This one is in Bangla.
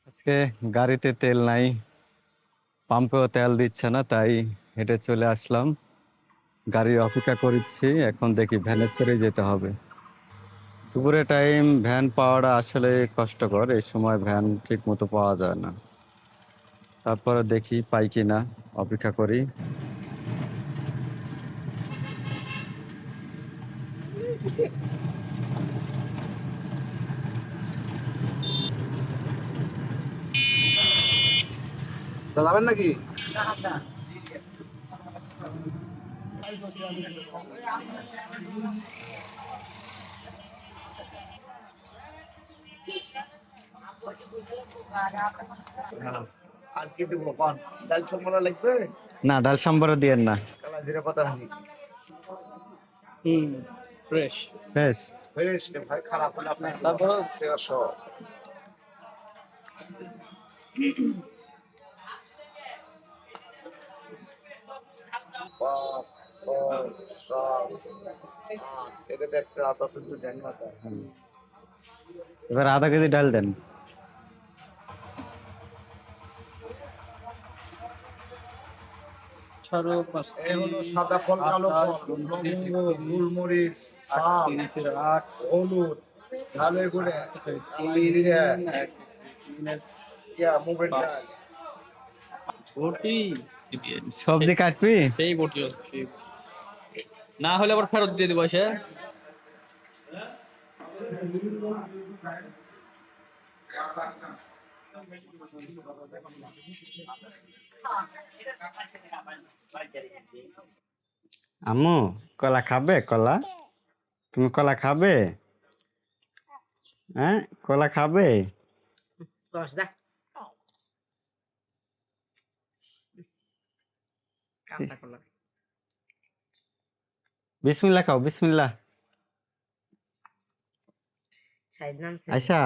আজকে গাড়িতে তেল নাই, পাম্পেও তেল দিচ্ছে না, তাই হেঁটে চলে আসলাম। গাড়ির অপেক্ষা করছি, এখন দেখি ভ্যানের চড়ে যেতে হবে। দুপুরে টাইম ভ্যান পাওয়াটা আসলে কষ্টকর, এই সময় ভ্যান ঠিক মতো পাওয়া যায় না। তারপরে দেখি পাই কিনা, অপেক্ষা করি। যাবেন নাকি? আর কি দেবো পান? ডাল সম্বরা লাগবে? না, ডাল সাম্বার দিয়েন না। কালা জিরা পাতা হানি। ফ্রেশ। বেশ। ফ্রেশ ভাই, খারাপ হলে আপনার তারপর 1300। পাঁচ, ছয়, সাত, আট। এটাতে একটা আদা সেদ্ধ দেন না? এবার আধা কেজি ডাল দেন। এই হলো সাদা ফল, কালো ফল, লবঙ্গ, গোলমরিচ, শাল, 8 হলুদ, ঝালের গুঁড়ে, কালাই জিরা, মুগের ডাল। বটি সবজি কাটবি? সেই বটি না হলে আবার ফেরত দিয়ে দিব এসে। আম্মু, কলা খাবে? কলা, তুমি কলা খাবে? হ্যাঁ, কলা খাবে? বিসমিল্লাহ খাও, বিসমিল্লাহ। আয়শা,